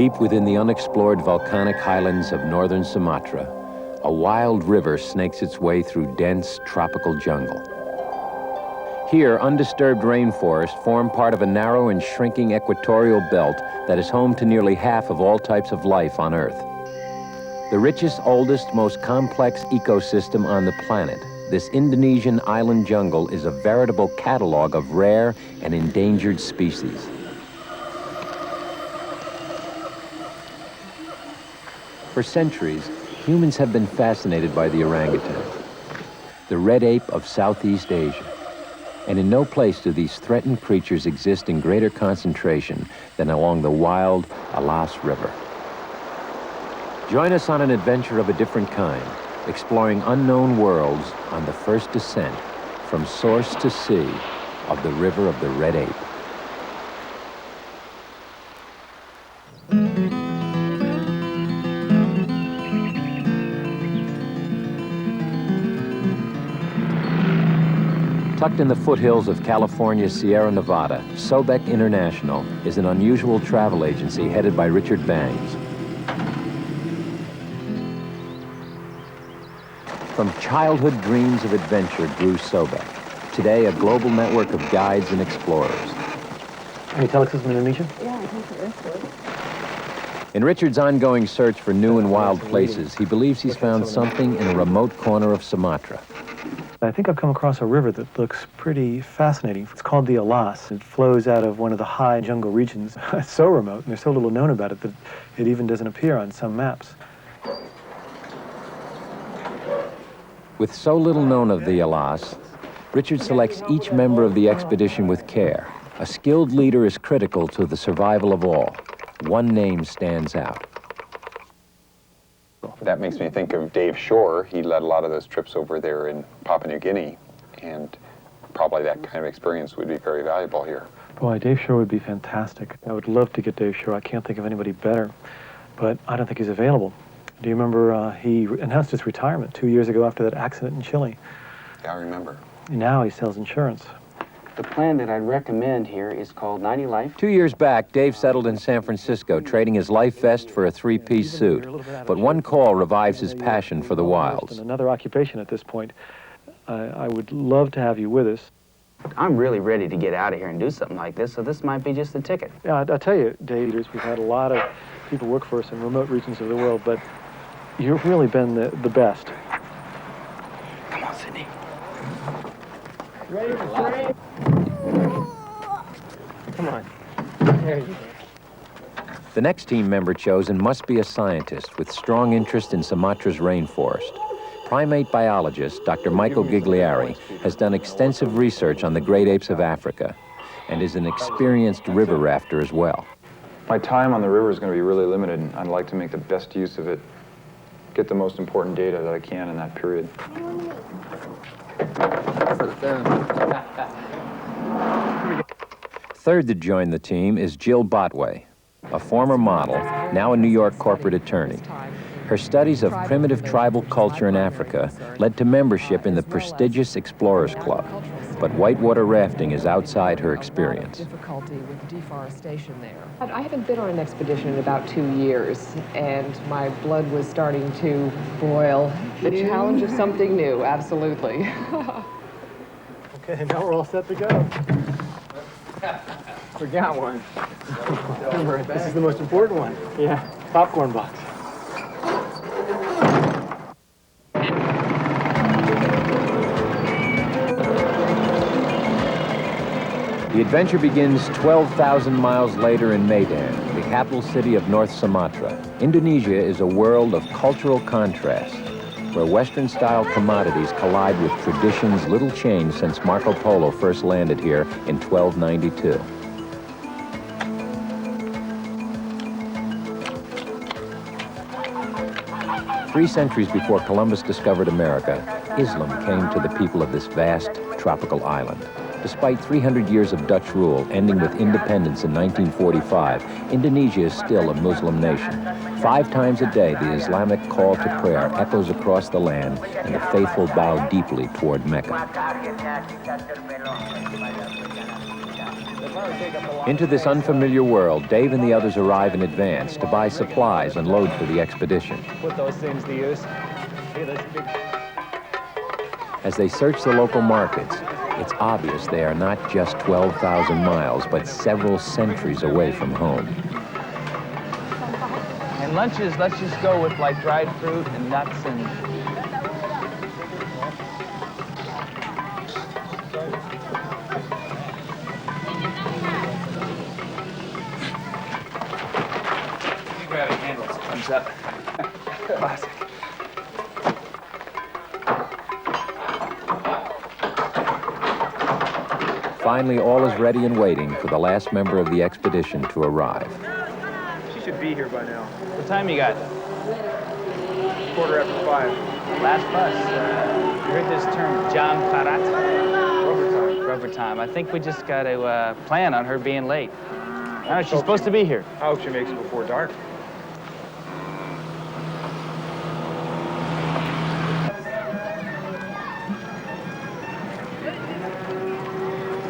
Deep within the unexplored volcanic highlands of northern Sumatra, a wild river snakes its way through dense tropical jungle. Here, undisturbed rainforests form part of a narrow and shrinking equatorial belt that is home to nearly half of all types of life on Earth. The richest, oldest, most complex ecosystem on the planet, this Indonesian island jungle is a veritable catalog of rare and endangered species. For centuries, humans have been fascinated by the orangutan, the red ape of Southeast Asia. And in no place do these threatened creatures exist in greater concentration than along the wild Alas River. Join us on an adventure of a different kind, exploring unknown worlds on the first descent from source to sea of the River of the Red Ape. Tucked in the foothills of California's Sierra Nevada, Sobek International is an unusual travel agency headed by Richard Bangs. From childhood dreams of adventure grew Sobek. Today, a global network of guides and explorers. Can you tell us in Indonesia? Yeah, I think there is. In Richard's ongoing search for new and wild places, he believes he's found something in a remote corner of Sumatra. I think I've come across a river that looks pretty fascinating. It's called the Alas. It flows out of one of the high jungle regions. It's so remote, and there's so little known about it that it even doesn't appear on some maps. With so little known of the Alas, Richard selects each member of the expedition with care. A skilled leader is critical to the survival of all. One name stands out. That makes me think of Dave Shore. He led a lot of those trips over there in Papua New Guinea, and probably that kind of experience would be very valuable here. Boy, Dave Shore would be fantastic. I would love to get Dave Shore. I can't think of anybody better, but I don't think he's available. Do you remember he announced his retirement 2 years ago after that accident in Chile? Yeah, I remember. Now he sells insurance. The plan that I'd recommend here is called 90 Life. 2 years back, Dave settled in San Francisco, trading his life vest for a three-piece suit. But one call revives his passion for the wilds. Another occupation at this point. I would love to have you with us. I'm really ready to get out of here and do something like this, so this might be just the ticket. Yeah, I'll tell you, Dave, we've had a lot of people work for us in remote regions of the world, but you've really been the best. Come on, Sydney. Ready for train? Come on. There you go. The next team member chosen must be a scientist with strong interest in Sumatra's rainforest. Primate biologist Dr. Michael Gigliari has done extensive research on the great apes of Africa and is an experienced river rafter as well. My time on the river is going to be really limited, and I'd like to make the best use of it, get the most important data that I can in that period. Third to join the team is Jill Botway, a former model, now a New York corporate attorney. Her studies of primitive tribal culture in Africa led to membership in the prestigious Explorers Club, but whitewater rafting is outside her experience. Difficulty with deforestation there. I haven't been on an expedition in about 2 years, and my blood was starting to boil. The challenge of something new, absolutely. Okay, now we're all set to go. Forgot one. Remember, this is the most important one. Yeah, popcorn box. The adventure begins 12,000 miles later in Medan, the capital city of North Sumatra. Indonesia is a world of cultural contrast, where Western-style commodities collide with traditions little changed since Marco Polo first landed here in 1292. Three centuries before Columbus discovered America, Islam came to the people of this vast tropical island. Despite 300 years of Dutch rule, ending with independence in 1945, Indonesia is still a Muslim nation. 5 times a day, the Islamic call to prayer echoes across the land, and the faithful bow deeply toward Mecca. Into this unfamiliar world, Dave and the others arrive in advance to buy supplies and load for the expedition. Put those things to use. Look at this big... As they search the local markets, it's obvious they are not just 12,000 miles, but several centuries away from home. And lunches, let's just go with like dried fruit and nuts and... Grab a handle, thumbs up. Classic. Finally, all is ready and waiting for the last member of the expedition to arrive. She should be here by now. What time you got? 5:15. Last bus. You heard this term, John Parat? Rubber time. Rubber time. I think we just got to plan on her being late. No, she's supposed to be here. I hope she makes it before dark.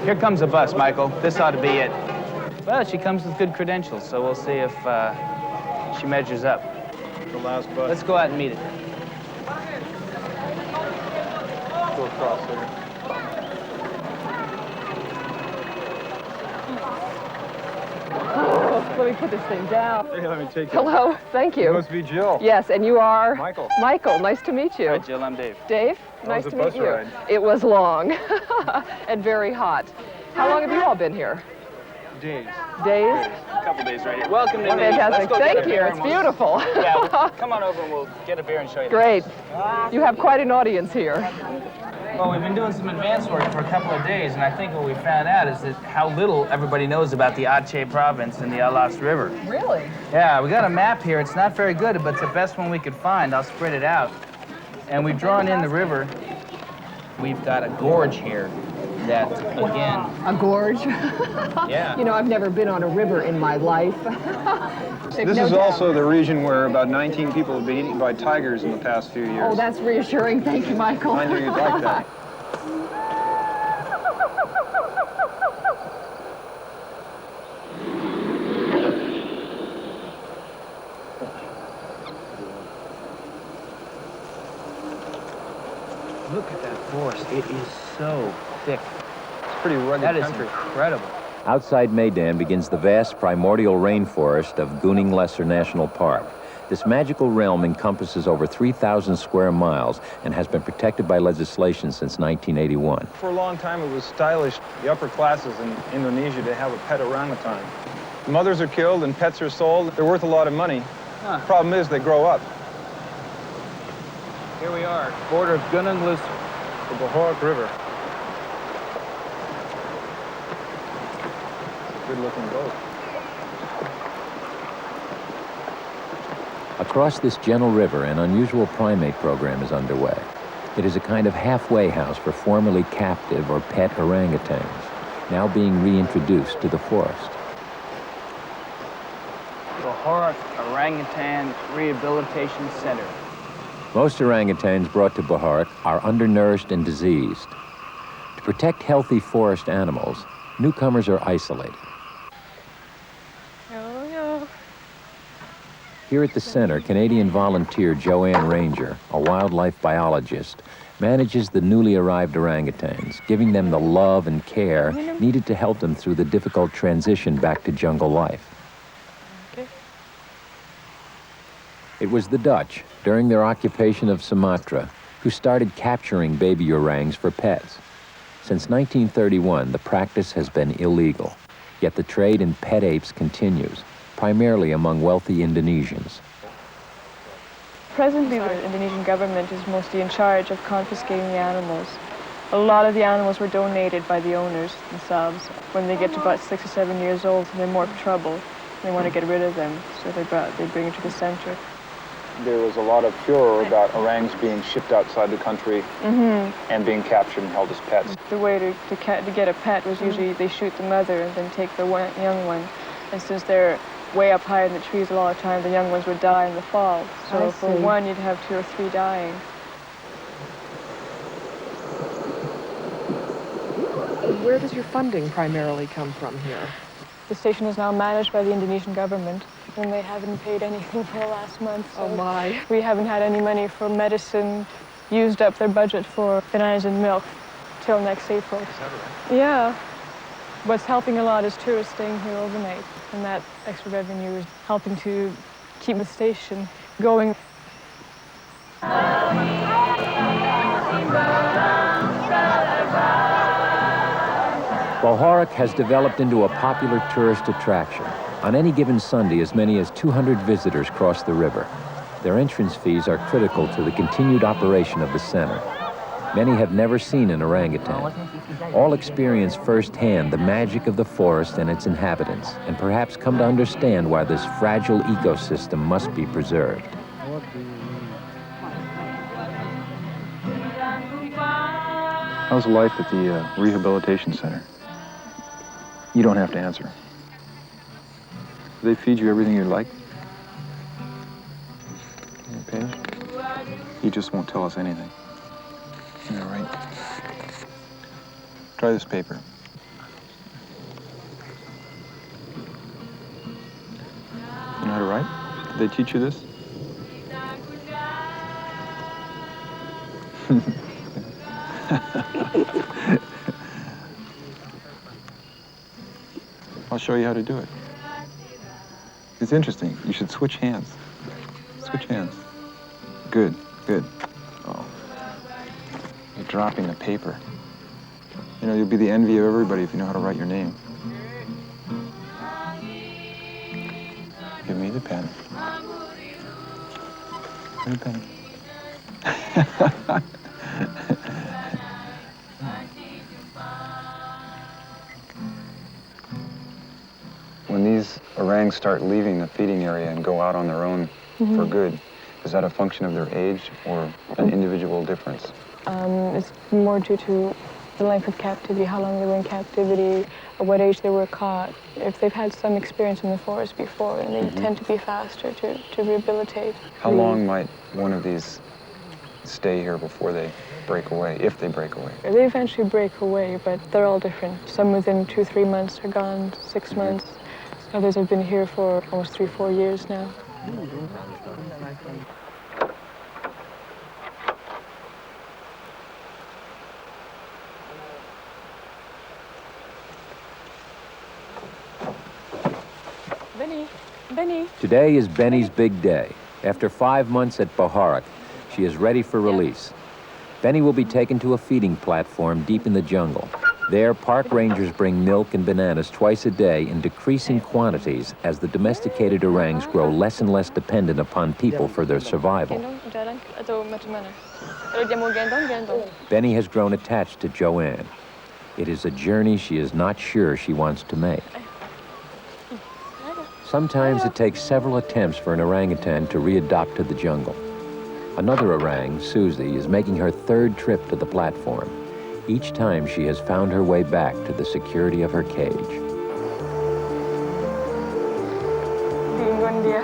Here comes a bus, Michael. This ought to be it. Well, she comes with good credentials, so we'll see if she measures up. The last bus. Let's go out and meet it. Go across there. Let me put this thing down. Hey, let me take it. Hello, thank You you. must be Jill. Yes, and you are? Michael. Michael, nice to meet you. Hi, Jill, I'm Dave. Dave, How nice was to the meet bus you. ride? It was long and very hot. How long have you all been here? Days. Days? A couple days right here. Welcome to Fantastic. Thank you. It's beautiful. Yeah, come on over and we'll get a beer and show you. Great. You have quite an audience here. Well, we've been doing some advance work for a couple of days, and I think what we found out is that how little everybody knows about the Aceh province and the Alas River. Really? Yeah, we got a map here. It's not very good, but it's the best one we could find. I'll spread it out. And we've drawn in the river. We've got a gorge here that, again... A gorge? Yeah. You know, I've never been on a river in my life. This is also the region where about 19 people have been eaten by tigers in the past few years. Oh, that's reassuring. Thank you, Michael. I knew you'd like that. Look at that forest. It is so thick. It's pretty rugged That is country. incredible. Outside Maidan begins the vast primordial rainforest of Gunung Lesser National Park. This magical realm encompasses over 3,000 square miles and has been protected by legislation since 1981. For a long time, it was stylish, the upper classes in Indonesia, to have a pet orangutan. Mothers are killed and pets are sold. They're worth a lot of money. Huh. Problem is, they grow up. Here we are, border of Gunung Lesser. The Bohorak River. Good-looking boat. Across this gentle river, an unusual primate program is underway. It is a kind of halfway house for formerly captive or pet orangutans, now being reintroduced to the forest. Bohorak Orangutan Rehabilitation Center. Most orangutans brought to Bohorak are undernourished and diseased. To protect healthy forest animals, newcomers are isolated. Here at the center, Canadian volunteer Joanne Ranger, a wildlife biologist, manages the newly arrived orangutans, giving them the love and care needed to help them through the difficult transition back to jungle life. It was the Dutch, during their occupation of Sumatra, who started capturing baby orangs for pets. Since 1931, the practice has been illegal, yet the trade in pet apes continues, primarily among wealthy Indonesians. Presently, the Indonesian government is mostly in charge of confiscating the animals. A lot of the animals were donated by the owners themselves. When they get to about 6 or 7 years old, they're more trouble. They want to get rid of them, so they bring it to the center. There was a lot of furor about orangs being shipped outside the country and being captured and held as pets. The way to get a pet was usually they shoot the mother and then take the young one. And since they're way up high in the trees a lot of times, the young ones would die in the fall. So for one, you'd have 2 or 3 dying. Where does your funding primarily come from here? The station is now managed by the Indonesian government, and they haven't paid anything for the last month. So Oh my. we haven't had any money for medicine, used up their budget for bananas and milk till next April. Is that right? Yeah. What's helping a lot is tourists staying here overnight, and that extra revenue is helping to keep the station going. Bohorak has developed into a popular tourist attraction. On any given Sunday, as many as 200 visitors cross the river. Their entrance fees are critical to the continued operation of the center. Many have never seen an orangutan. All experience firsthand the magic of the forest and its inhabitants, and perhaps come to understand why this fragile ecosystem must be preserved. How's life at the rehabilitation center? You don't have to answer. Do they feed you everything you like? Okay. You just won't tell us anything. All right. Try this paper. You know how to write? Did they teach you this? I'll show you how to do it. It's interesting. You should switch hands. Switch hands. Good, good. Oh. You're dropping the paper. You know, you'll be the envy of everybody if you know how to write your name. Give me the pen. Give me the pen. When these orangs start leaving the feeding area and go out on their own for good, is that a function of their age or an individual difference? It's more due to the length of captivity, how long they were in captivity, at what age they were caught. If they've had some experience in the forest before, and they tend to be faster to rehabilitate. How long might one of these stay here before they break away, if they break away? They eventually break away, but they're all different. Some within 2-3 months are gone, 6 months. Others have been here for almost 3-4 years now. Benny. Today is Benny's big day. After 5 months at Bohorak, she is ready for release. Benny will be taken to a feeding platform deep in the jungle. There, park rangers bring milk and bananas twice a day in decreasing quantities as the domesticated orangs grow less and less dependent upon people for their survival. Benny has grown attached to Joanne. It is a journey she is not sure she wants to make. Sometimes it takes several attempts for an orangutan to readopt to the jungle. Another orang, Susie, is making her third trip to the platform. Each time she has found her way back to the security of her cage. Bingung dia.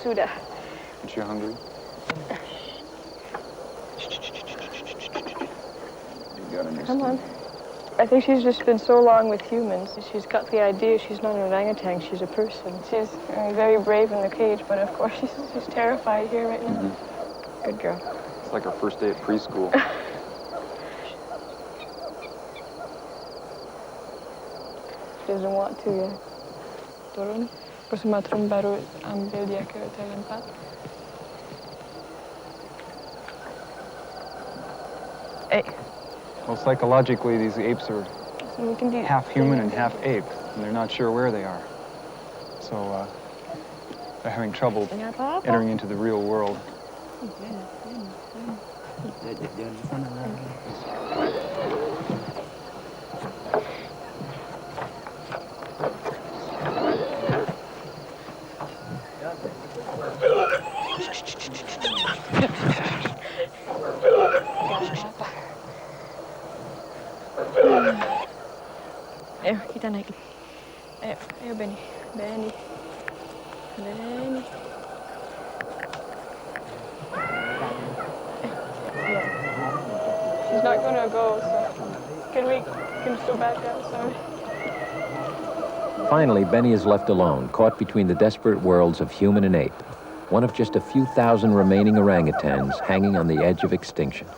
Sudah. Aren't you hungry? Come on. I think she's just been so long with humans. She's got the idea she's not an orangutan, she's a person. She's very brave in the cage, but of course she's terrified here right now. Good girl. It's like her first day at preschool. She doesn't want to yet. Turun. Ke Sumatra baru ambil dia ke hotel 4. Hey. Well, psychologically, these apes are So we can do half human and half ape, and they're not sure where they are. So they're having trouble entering into the real world. Ayo, kita naik. Ayo, ayo Benny. Benny. Benny. She's not gonna go, so can we just go back out? Sorry. Finally, Benny is left alone, caught between the desperate worlds of human and ape, one of just a few thousand remaining orangutans hanging on the edge of extinction.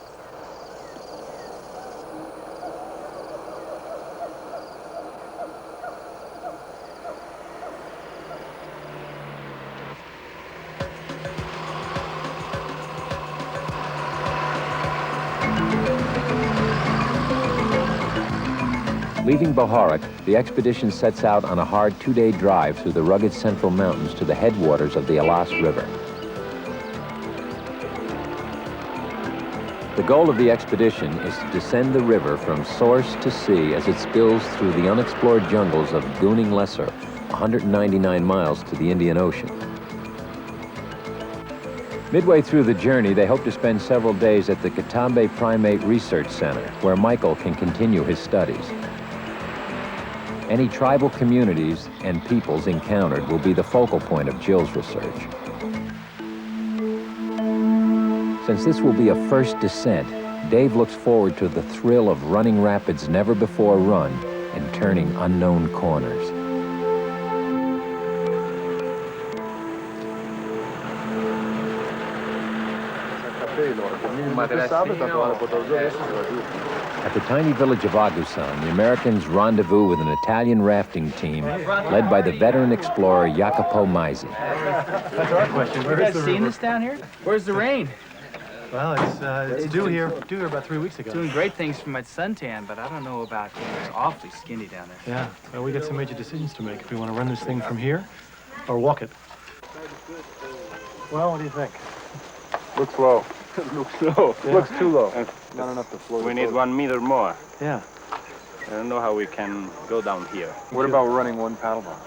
Leaving Baharak, the expedition sets out on a hard 2-day drive through the rugged central mountains to the headwaters of the Alas River. The goal of the expedition is to descend the river from source to sea as it spills through the unexplored jungles of Gunung Lesser, 199 miles to the Indian Ocean. Midway through the journey, they hope to spend several days at the Katambe Primate Research Center, where Michael can continue his studies. Any tribal communities and peoples encountered will be the focal point of Jill's research. Since this will be a first descent, Dave looks forward to the thrill of running rapids never before run and turning unknown corners. At the tiny village of Agusan, the Americans rendezvous with an Italian rafting team led by the veteran explorer Jacopo Maisi. That's our question. Have you guys seen this down here? Where's the rain? Well, it's due here about 3 weeks ago. Doing great things for my suntan, but I don't know about, it's awfully skinny down there. Yeah, well, we got some major decisions to make if we want to run this thing from here or walk it. Well, what do you think? Looks low. Looks low. Yeah. Looks too low. Not enough to float. We need 1 meter more. Yeah, I don't know how we can go down here. What about running one paddleboard?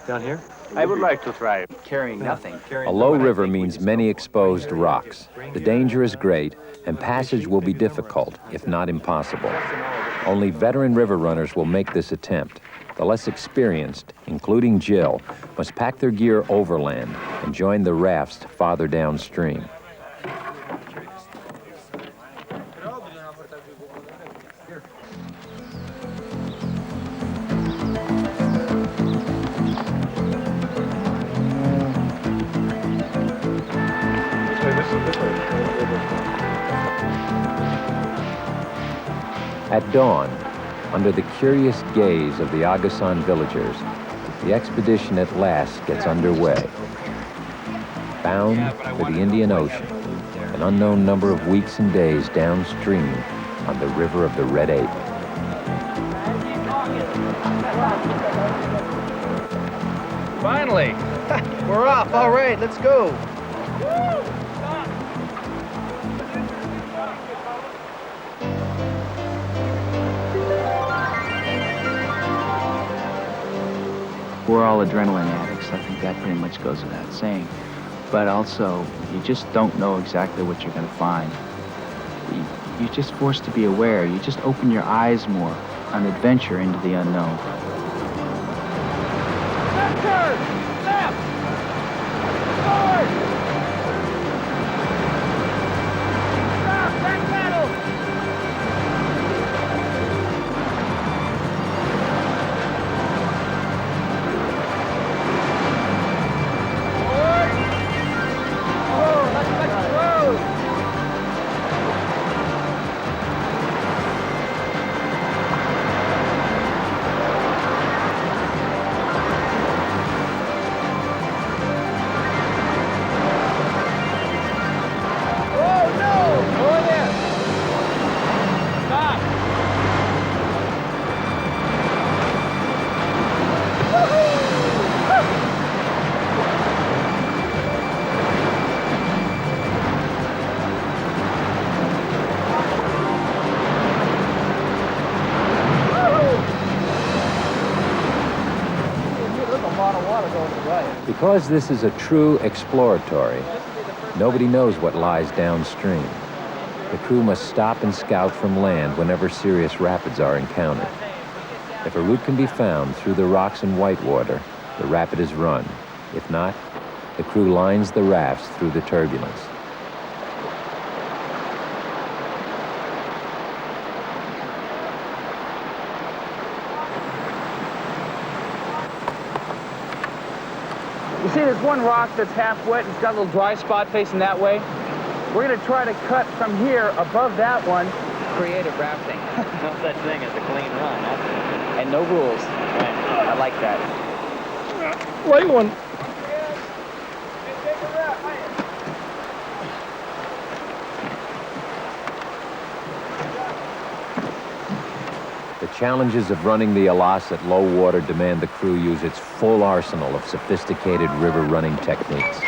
down here? I would like to try. Carrying nothing. A low river means many exposed rocks. The danger is great, and passage will be difficult, if not impossible. Only veteran river runners will make this attempt. The less experienced, including Jill, must pack their gear overland and join the rafts farther downstream. At dawn, under the curious gaze of the Agusan villagers, the expedition at last gets underway. Bound for the Indian Ocean, an unknown number of weeks and days downstream on the River of the Red Ape. Finally! We're off. All right, let's go. We're all adrenaline addicts. I think that pretty much goes without saying. But also, you just don't know exactly what you're going to find. You're just forced to be aware. You just open your eyes more on adventure into the unknown. Left turn! Left! Forward! Stop! Back pedal! Because this is a true exploratory, nobody knows what lies downstream. The crew must stop and scout from land whenever serious rapids are encountered. If a route can be found through the rocks and whitewater, the rapid is run. If not, the crew lines the rafts through the turbulence. You see there's one rock that's half wet, it's got a little dry spot facing that way. We're gonna try to cut from here above that one. Creative rafting. No such thing as a clean run, huh? And no rules. Right. I like that. Light one. The challenges of running the Alas at low water demand the crew use its full arsenal of sophisticated river running techniques.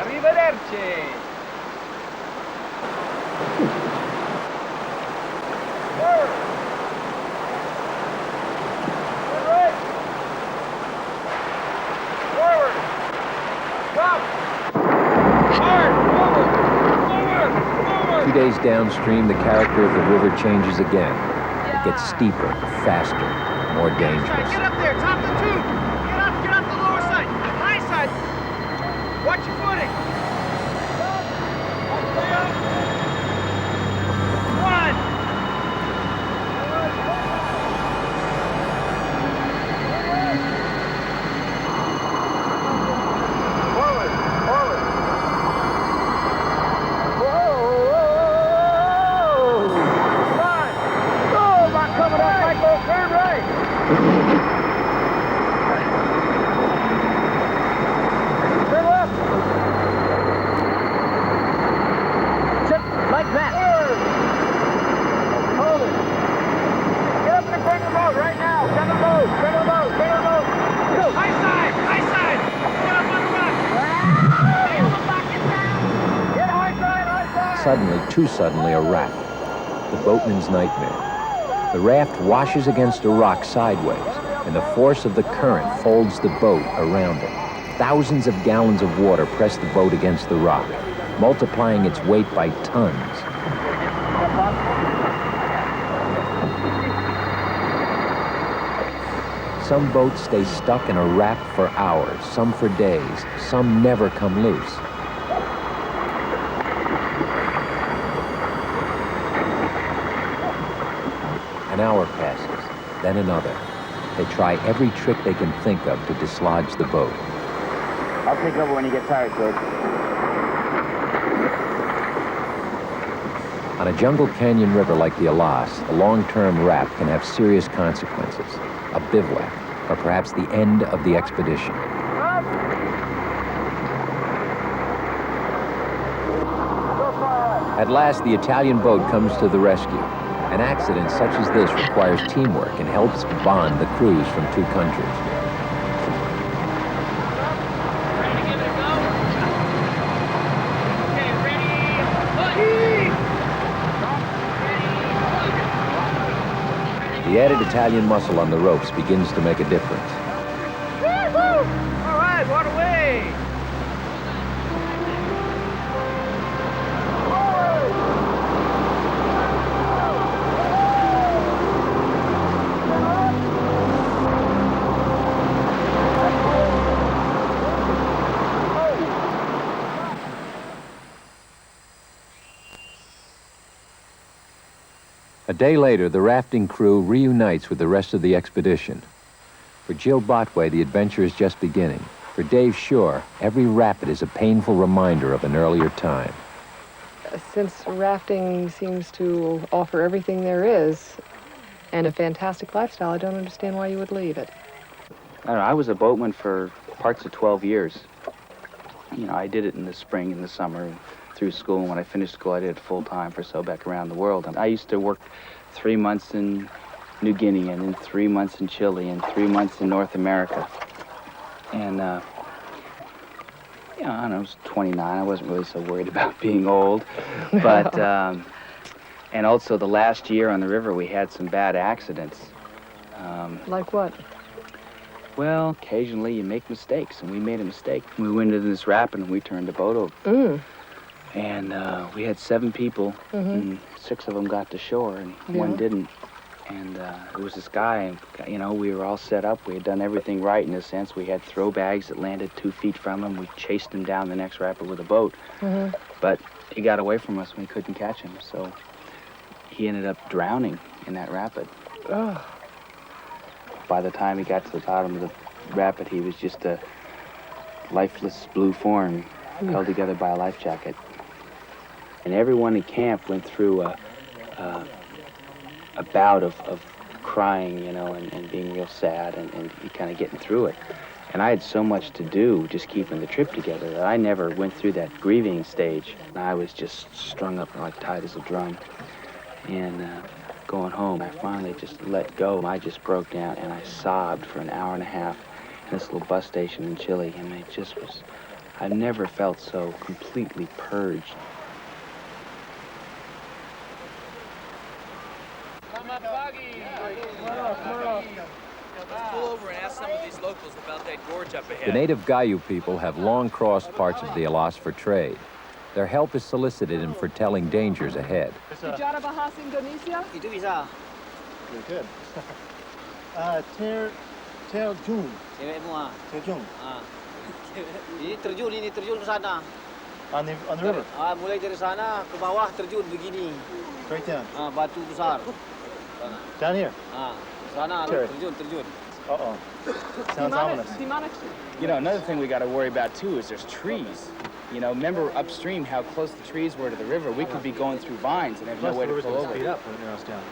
Arrivederci! Forward! Stop! Hard! Forward! 2 days downstream, the character of the river changes again. It gets steeper, faster, more dangerous. Get up there, top of the tube! Get up the lower side! High side! Watch your footing! One! Forward! Forward! Whoa! Fine! Oh, not coming up, Michael! Turn right! Turn left! Just like that. Hold it. Get up and take the boat right now. Take the boat. Take the boat. Take the boat. Go. High side. High side. Get up on the rock. Get high side. High side. Suddenly, too suddenly, a raft. The boatman's nightmare. The raft washes against a rock sideways, and the force of the current folds the boat around it. Thousands of gallons of water press the boat against the rock, multiplying its weight by tons. Some boats stay stuck in a raft for hours, some for days, some never come loose. An hour passes, then another. They try every trick they can think of to dislodge the boat. I'll take over when you get tired, George. On a jungle canyon river like the Alas, a long-term raft can have serious consequences. A bivouac, or perhaps the end of the expedition. At last, the Italian boat comes to the rescue. An accident such as this requires teamwork and helps bond the crews from two countries. The added Italian muscle on the ropes begins to make a difference. Woo-hoo! All right, water away! A day later, the rafting crew reunites with the rest of the expedition. For Jill Botway, the adventure is just beginning. For Dave Shore, every rapid is a painful reminder of an earlier time. Since rafting seems to offer everything there is and a fantastic lifestyle, I don't understand why you would leave it. I don't know, I was a boatman for parts of 12 years. You know, I did it in the spring, in the summer, through school, and when I finished school, I did it full-time for Sobek around the world. And I used to work 3 months in New Guinea, and then 3 months in Chile, and 3 months in North America. And, you know, I don't know, I was 29. I wasn't really so worried about being old. But, and also the last year on the river, we had some bad accidents. Like what? Well, occasionally you make mistakes, and we made a mistake. We went into this rapid, and we turned the boat over. And we had 7 people, and 6 of them got to shore, and 1 didn't. And it was this guy, and, you know, we were all set up. We had done everything right in a sense. We had throw bags that landed 2 feet from him. We chased him down the next rapid with a boat. But he got away from us, and we couldn't catch him. So he ended up drowning in that rapid. By the time he got to the bottom of the rapid, he was just a lifeless blue form held together by a life jacket. And everyone in camp went through a bout of crying, you know, and being real sad and kind of getting through it. And I had so much to do just keeping the trip together that I never went through that grieving stage. I was just strung up like tight as a drum. And going home, I finally just let go. I just broke down and I sobbed for an hour and a half in this little bus station in Chile. And it just was, I've never felt so completely purged. Let's pull over and ask some of these locals about that gorge up ahead. The native Gayu people have long crossed parts of the Alas for trade. Their help is solicited in foretelling dangers ahead. Bicara bahasa Indonesia? Itu bisa. Good. Terjun. Cewek semua. Terjun. Ini terjun ke sana. On the river. Mulai dari sana ke bawah terjun begini. Straight down. Batu besar. Down here. Sana terjun. Uh-oh. Sounds ominous. You know, another thing we got to worry about, too, is there's trees. You know, remember upstream how close the trees were to the river? We could be going through vines and have no way to pull over. Speed up when it narrows down.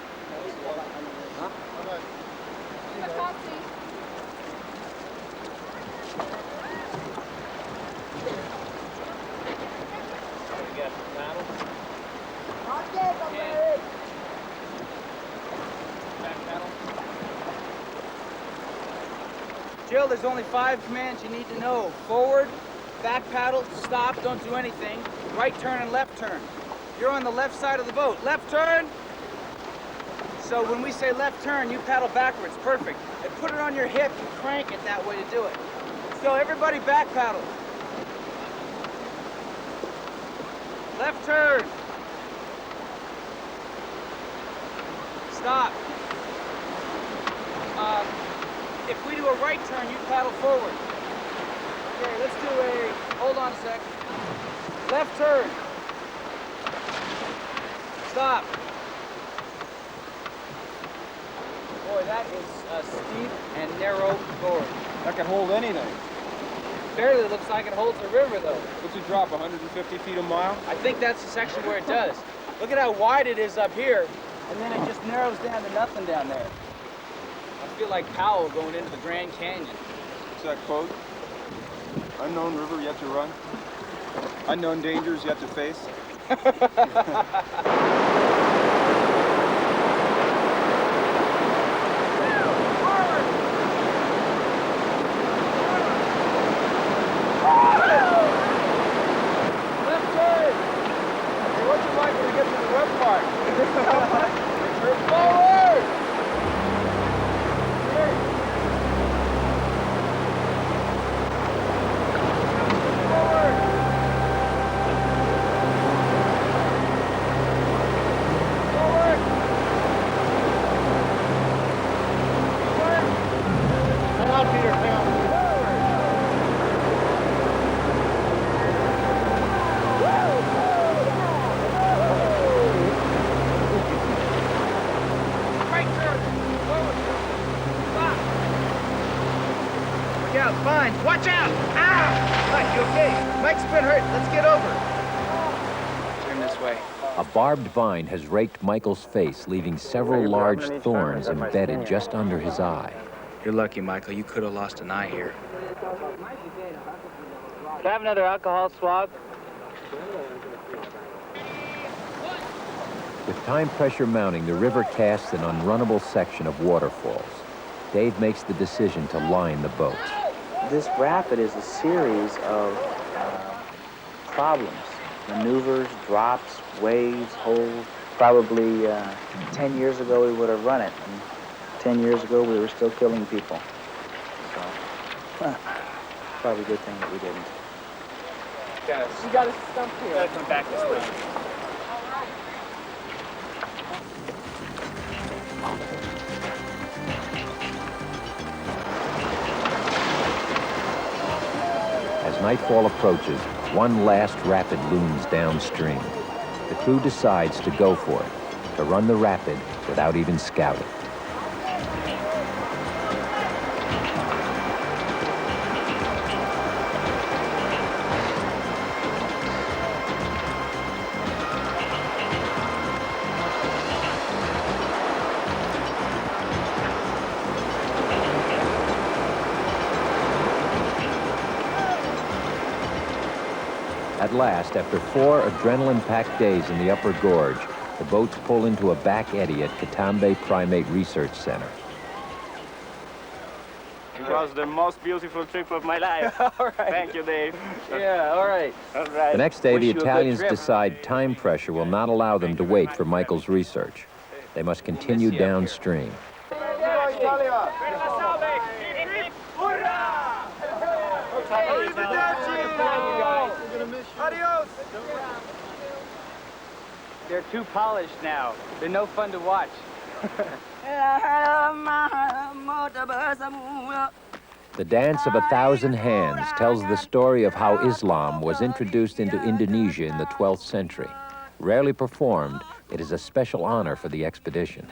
Jill, there's only 5 commands you need to know. Forward, back paddle, stop, don't do anything. Right turn and left turn. You're on the left side of the boat. Left turn. So when we say left turn, you paddle backwards. Perfect. And put it on your hip and crank it that way to do it. So everybody back paddle. Left turn. Stop. If we do a right turn, you paddle forward. Okay, let's do hold on a sec. Left turn. Stop. Boy, that is a steep and narrow gorge. That can hold anything. Barely looks like it holds the river, though. What's it drop, 150 feet a mile? I think that's the section where it does. Look at how wide it is up here, and then it just narrows down to nothing down there. I feel like Powell going into the Grand Canyon. What's that quote? Unknown river yet to run. Unknown dangers yet to face. Fine. Watch out! Ah! Mike, you okay? Mike's been hurt. Let's get over. Turn this way. A barbed vine has raked Michael's face, leaving several large thorns embedded just under his eye. You're lucky, Michael. You could have lost an eye here. Can I have another alcohol swab? With time pressure mounting, the river casts an unrunnable section of waterfalls. Dave makes the decision to line the boats. This rapid is a series of problems, maneuvers, drops, waves, holes. Probably 10 years ago we would have run it, and 10 years ago we were still killing people. So, probably a good thing that we didn't. You got us stumped here. Gotta come back this way. As nightfall approaches, one last rapid looms downstream. The crew decides to go for it, to run the rapid without even scouting. At last, after 4 adrenaline-packed days in the upper gorge, the boats pull into a back eddy at Katambe Primate Research Center. It was the most beautiful trip of my life. All right. Thank you, Dave. Yeah, all right. All right. The next day, Wish the you a good Italians trip. decide time pressure will not allow them to wait for Michael's research. They must continue downstream. They're too polished now. They're no fun to watch. The Dance of 1,000 Hands tells the story of how Islam was introduced into Indonesia in the 12th century. Rarely performed, it is a special honor for the expedition.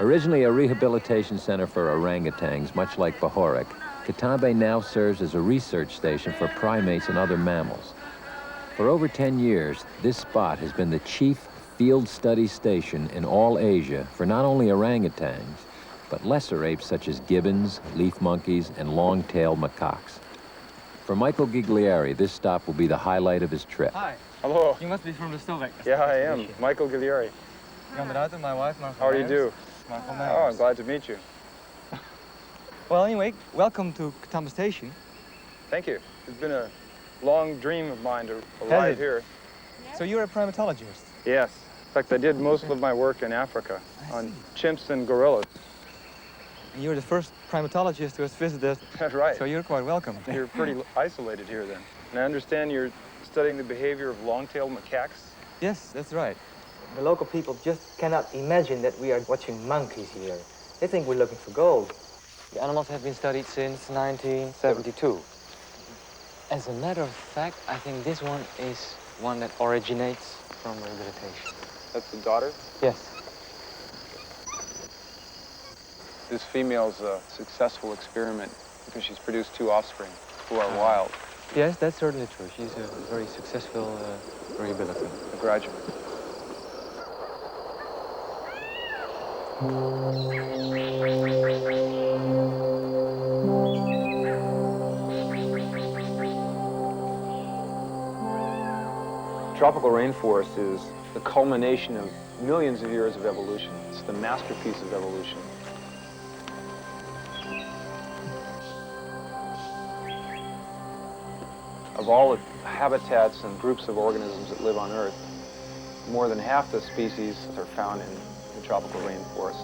Originally a rehabilitation center for orangutans, much like Bahorek, Katambe now serves as a research station for primates and other mammals. For over 10 years, this spot has been the chief field study station in all Asia for not only orangutans, but lesser apes such as gibbons, leaf monkeys, and long-tailed macaques. For Michael Giglieri, this stop will be the highlight of his trip. Hi. Hello. You must be from the Slovak. Yeah, I am. Michael Giglieri. Kameraden, my wife, Marco. How do you do? Marco Oh, I'm glad to meet you. Well, anyway, welcome to Katambe Station. Thank you. It's been a long dream of mine to arrive here. So you're a primatologist? Yes. In fact, I did most of my work in Africa on chimps and gorillas. And you're the first primatologist who has visited. That's right. So you're quite welcome. You're pretty isolated here then. And I understand you're studying the behavior of long-tailed macaques? Yes, that's right. The local people just cannot imagine that we are watching monkeys here. They think we're looking for gold. The animals have been studied since 1972. As a matter of fact, I think this one is one that originates from rehabilitation. That's the daughter? Yes. This female's a successful experiment because she's produced 2 offspring who are wild. Yes, that's certainly true. She's a very successful rehabilitator. A graduate. Tropical rainforest is the culmination of millions of years of evolution. It's the masterpiece of evolution. Of all the habitats and groups of organisms that live on Earth, more than half the species are found in the tropical rainforest.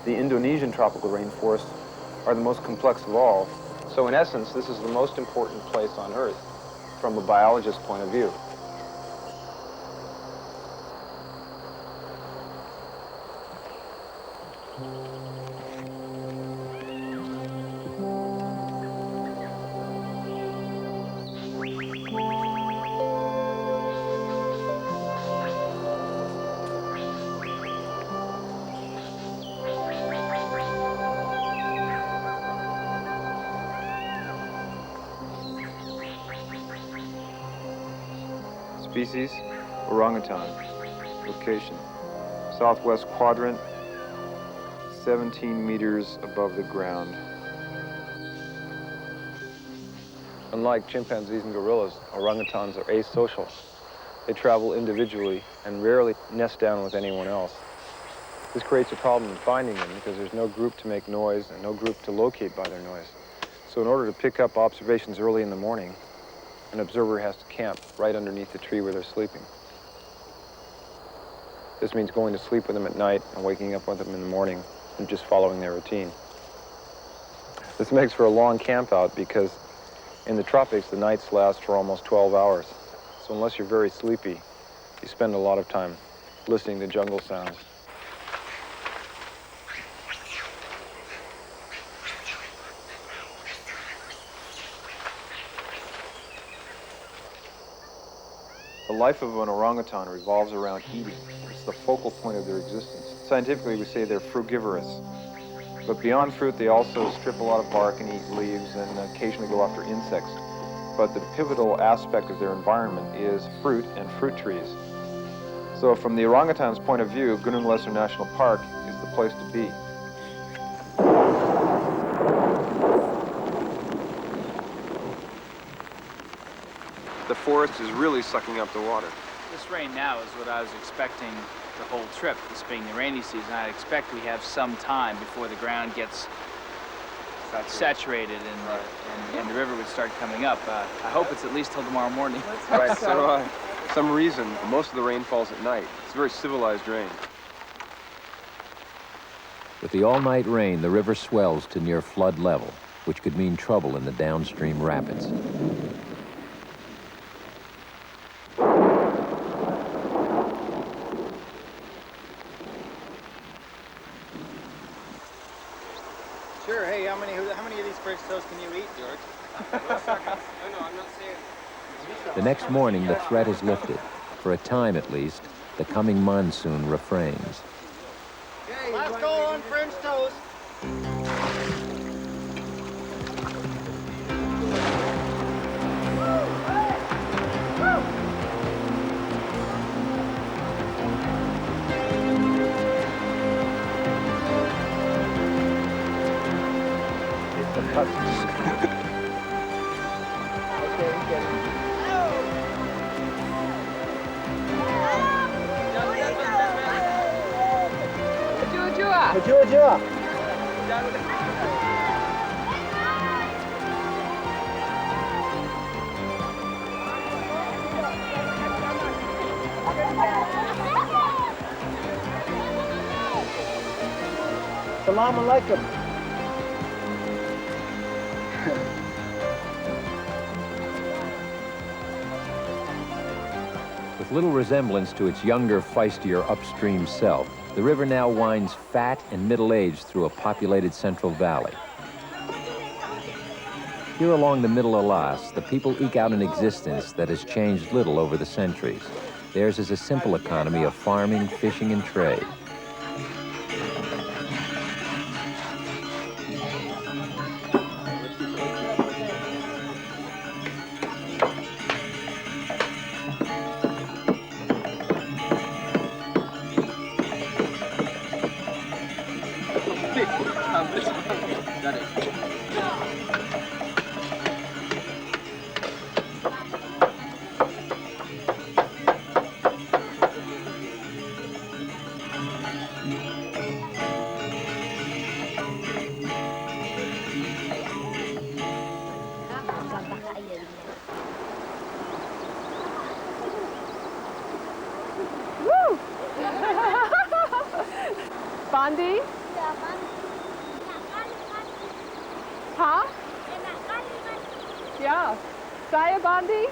The Indonesian tropical rainforests are the most complex of all. So in essence, this is the most important place on Earth from a biologist's point of view. Species, orangutan. Location, southwest quadrant, 17 meters above the ground. Unlike chimpanzees and gorillas, orangutans are asocial. They travel individually and rarely nest down with anyone else. This creates a problem in finding them because there's no group to make noise and no group to locate by their noise. So in order to pick up observations early in the morning, an observer has to camp right underneath the tree where they're sleeping. This means going to sleep with them at night and waking up with them in the morning and just following their routine. This makes for a long camp out because in the tropics, the nights last for almost 12 hours. So unless you're very sleepy, you spend a lot of time listening to jungle sounds. The life of an orangutan revolves around eating. It's the focal point of their existence. Scientifically, we say they're frugivorous. But beyond fruit, they also strip a lot of bark and eat leaves and occasionally go after insects. But the pivotal aspect of their environment is fruit and fruit trees. So from the orangutan's point of view, Gunung Lesser National Park is the place to be. The forest is really sucking up the water. This rain now is what I was expecting the whole trip, this being the rainy season. I'd expect we have some time before the ground gets saturated and the river would start coming up. I hope it's at least till tomorrow morning. Right, so do I. For some reason, most of the rain falls at night. It's very civilized rain. With the all-night rain, the river swells to near flood level, which could mean trouble in the downstream rapids. Sure, hey, how many of these French toast can you eat, George? No, I'm not saying. The next morning, the threat is lifted. For a time, at least, the coming monsoon refrains. Okay, last call on French toast. Salam alaikum. With little resemblance to its younger, feistier upstream self, the river now winds fat and middle-aged through a populated central valley. Here along the Middle Alas, the people eke out an existence that has changed little over the centuries. Theirs is a simple economy of farming, fishing, and trade. Bondi? Hả? Saya Bandi?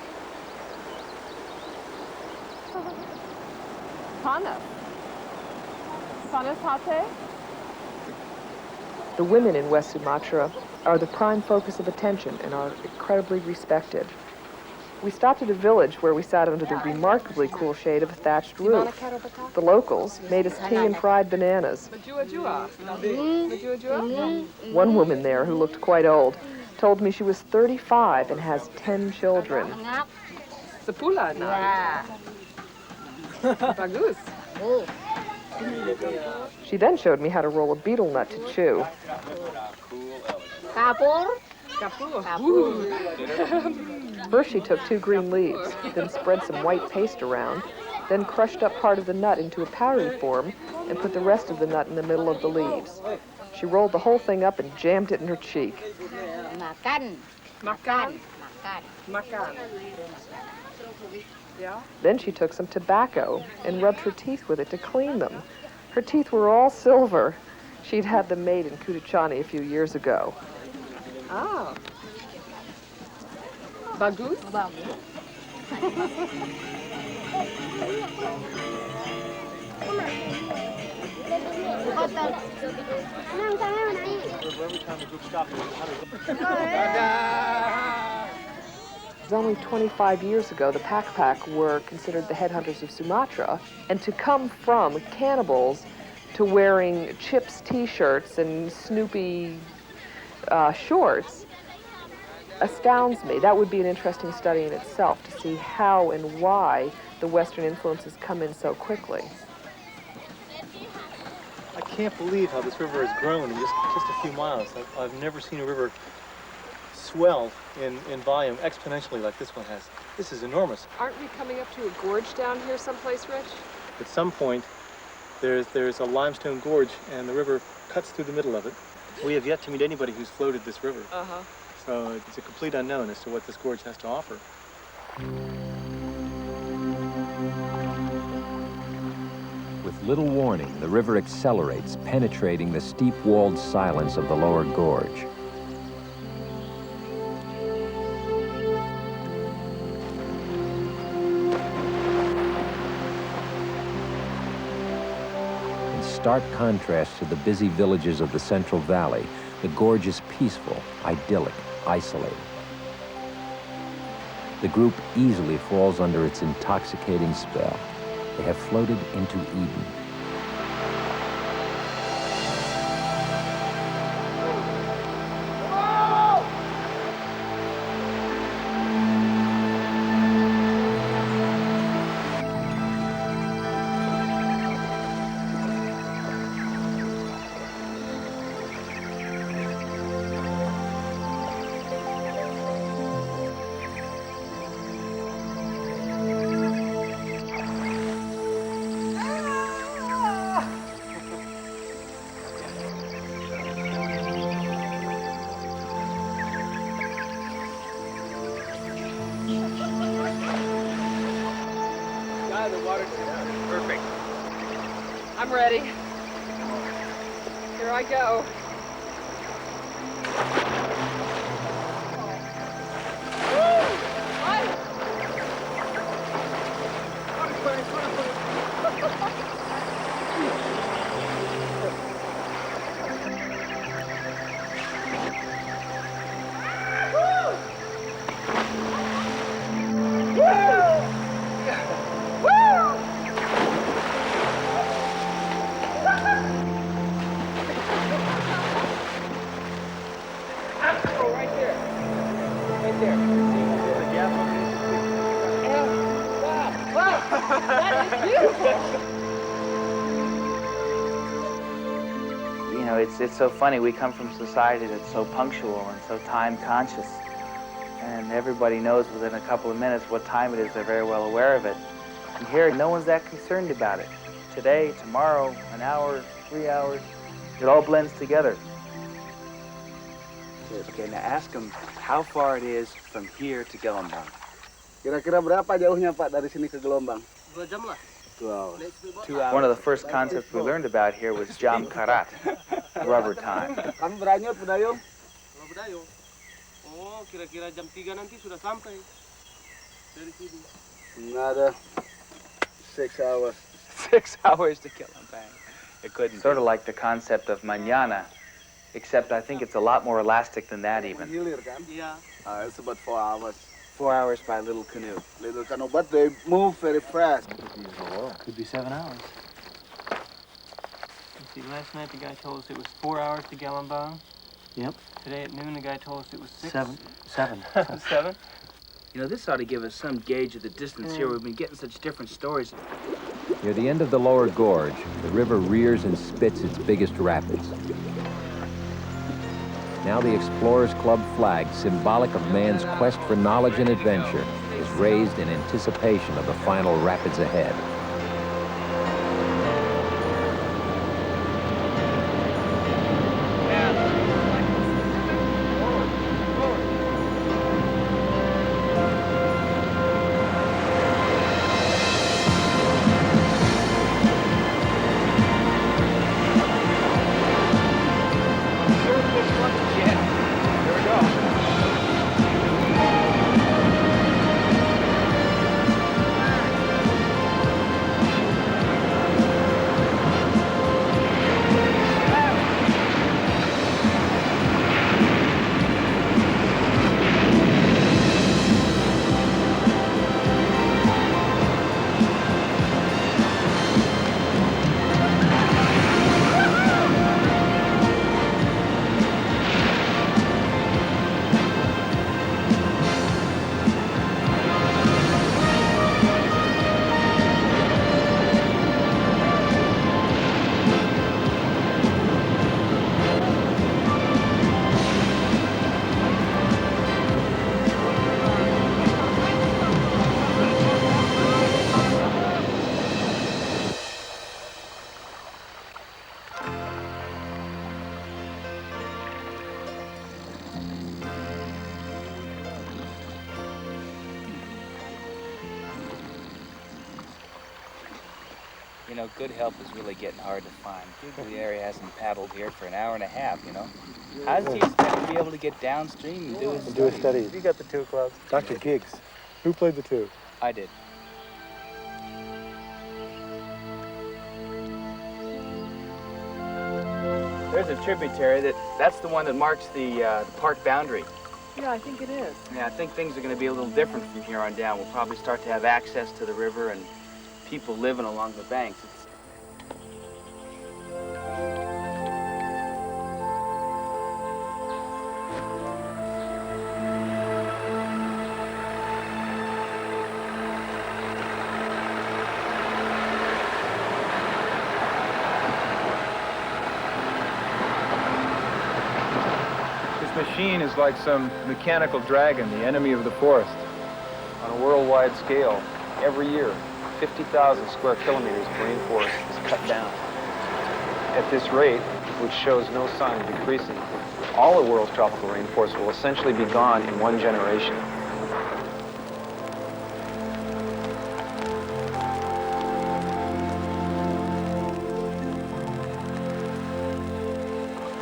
Panas. Panas Hate? The women in West Sumatra are the prime focus of attention and are incredibly respected. We stopped at a village where we sat under the remarkably cool shade of a thatched roof. The locals made us tea and fried bananas. One woman there, who looked quite old, told me she was 35 and has 10 children. Sepula na. Bagus. She then showed me how to roll a betel nut to chew. First she took 2 green leaves, then spread some white paste around, then crushed up part of the nut into a powdery form and put the rest of the nut in the middle of the leaves. She rolled the whole thing up and jammed it in her cheek. Makan. Makan. Makan. Makan. Then she took some tobacco and rubbed her teeth with it to clean them. Her teeth were all silver. She'd had them made in Kutuchani a few years ago. Ah. Bagus? Only 25 years ago, the Pak were considered the headhunters of Sumatra, and to come from cannibals to wearing Chips t-shirts and Snoopy shorts astounds me. That would be an interesting study in itself, to see how and why the Western influences come in so quickly. I can't believe how this river has grown in just a few miles. I've never seen a river swell in volume exponentially like this one has. This is enormous. Aren't we coming up to a gorge down here someplace, Rich? At some point, there's a limestone gorge, and the river cuts through the middle of it. We have yet to meet anybody who's floated this river. Uh-huh. So it's a complete unknown as to what this gorge has to offer. With little warning, the river accelerates, penetrating the steep-walled silence of the lower gorge. In stark contrast to the busy villages of the Central Valley, the gorge is peaceful, idyllic, isolated. The group easily falls under its intoxicating spell. They have floated into Eden. Perfect. I'm ready. Here I go. You know, it's so funny. We come from a society that's so punctual and so time conscious. And everybody knows within a couple of minutes what time it is. They're very well aware of it. And here, no one's that concerned about it. Today, tomorrow, an hour, 3 hours, it all blends together. Okay, now ask them how far it is from here to Gelombang. Kira-kira berapa jauhnya Pak dari sini ke Gelombang? 2 jam lah. 2 hours. 2 hours. One of the first concepts we learned about here was jam karat, rubber time. Kami beranyut, Budayung. Budayung. Oh, kira-kira jam 3 nanti sudah sampai dari sini. Another 6 hours. 6 hours to Kilimbang. It couldn't. Sort of like the concept of mañana, except I think it's a lot more elastic than that even. Yeah. It's about 4 hours. 4 hours by little canoe. Little canoe, but they move very fast. Could be 7 hours. Let's see, last night the guy told us it was 4 hours to Galambang. Yep. Today at noon the guy told us it was 6. 7. 7. 7? You know, this ought to give us some gauge of the distance here. We've been getting such different stories. Near the end of the lower gorge, the river rears and spits its biggest rapids. Now the Explorers Club flag, symbolic of man's quest for knowledge and adventure, is raised in anticipation of the final rapids ahead. You know, good help is really getting hard to find. Usually the area hasn't paddled here for an hour and a half, you know. How does he expect to be able to get downstream and do his studies? You got the 2 clubs. Dr. Giggs. Who played the 2? I did. There's a tributary that's the one that marks the park boundary. Yeah, I think it is. Yeah, I think things are going to be a little different from here on down. We'll probably start to have access to the river and people living along the banks. This machine is like some mechanical dragon, the enemy of the forest. On a worldwide scale, every year, 50,000 square kilometers of rainforest is cut down. At this rate, which shows no sign of decreasing, all the world's tropical rainforests will essentially be gone in 1 generation.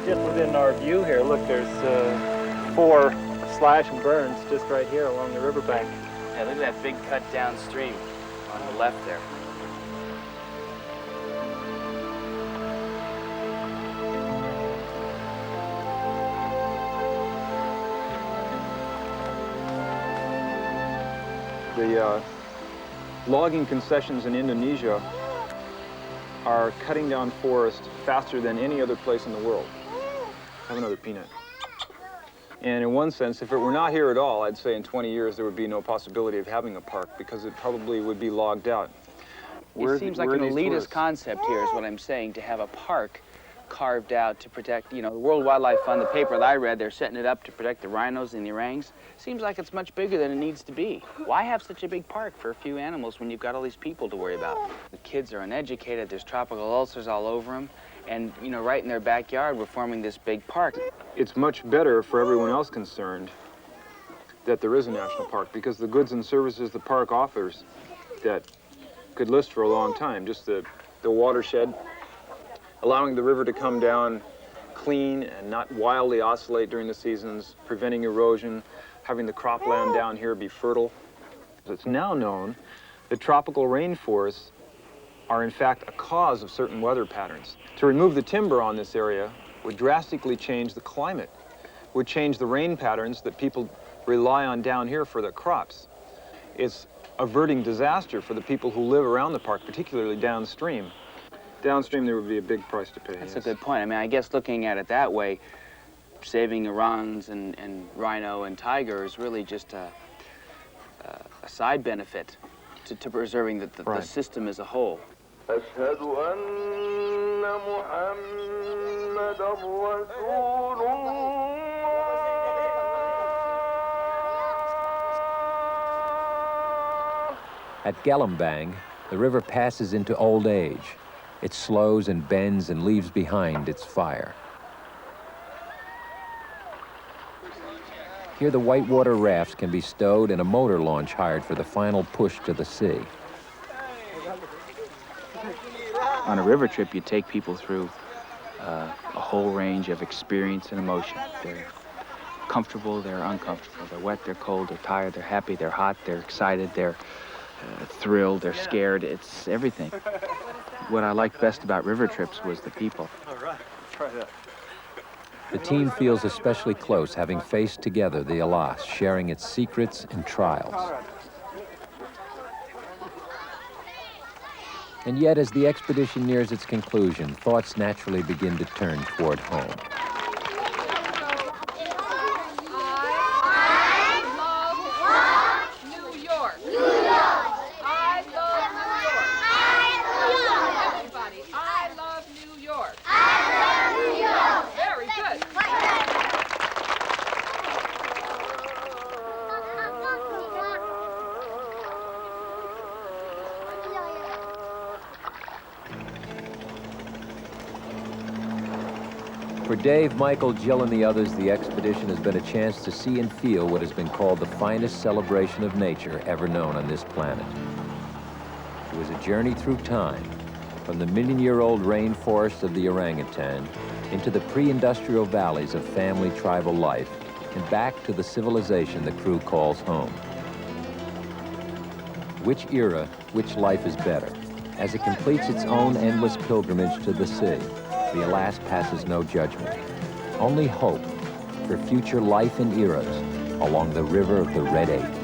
Just within our view here, look, there's 4 slash and burns just right here along the riverbank. Yeah, look at that big cut downstream on the left there. The logging concessions in Indonesia are cutting down forest faster than any other place in the world. Have another peanut. And in one sense, if it were not here at all, I'd say in 20 years there would be no possibility of having a park because it probably would be logged out. It seems like an elitist concept here is what I'm saying, to have a park carved out to protect, you know, the World Wildlife Fund, the paper that I read, they're setting it up to protect the rhinos and the orangs. Seems like it's much bigger than it needs to be. Why have such a big park for a few animals when you've got all these people to worry about? The kids are uneducated, there's tropical ulcers all over them, and, you know, right in their backyard, we're forming this big park. It's much better for everyone else concerned that there is a national park because the goods and services the park offers that could list for a long time, just the watershed, allowing the river to come down clean and not wildly oscillate during the seasons, preventing erosion, having the cropland down here be fertile. It's now known that tropical rainforests are in fact a cause of certain weather patterns. To remove the timber on this area would drastically change the climate, would change the rain patterns that people rely on down here for their crops. It's averting disaster for the people who live around the park, particularly downstream. Downstream, there would be a big price to pay. That's a good point. I mean, I guess looking at it that way, saving orangutans and rhino and tiger is really just a side benefit to preserving the system as a whole. أشهد أن محمدًا رسول الله. At Gelembang, the river passes into old age. It slows and bends and leaves behind its fire. Here the whitewater rafts can be stowed and a motor launch hired for the final push to the sea. On a river trip, you take people through a whole range of experience and emotion. They're comfortable, they're uncomfortable, they're wet, they're cold, they're tired, they're happy, they're hot, they're excited, they're thrilled, they're scared. It's everything. What I liked best about river trips was the people. All right, try that. The team feels especially close, having faced together the Alas, sharing its secrets and trials. And yet, as the expedition nears its conclusion, thoughts naturally begin to turn toward home. For Dave, Michael, Jill, and the others, the expedition has been a chance to see and feel what has been called the finest celebration of nature ever known on this planet. It was a journey through time, from the million-year-old rainforests of the orangutan into the pre-industrial valleys of family tribal life and back to the civilization the crew calls home. Which era, which life is better? As it completes its own endless pilgrimage to the sea, the Alas passes no judgment, only hope for future life and eras along the river of the Red Ape.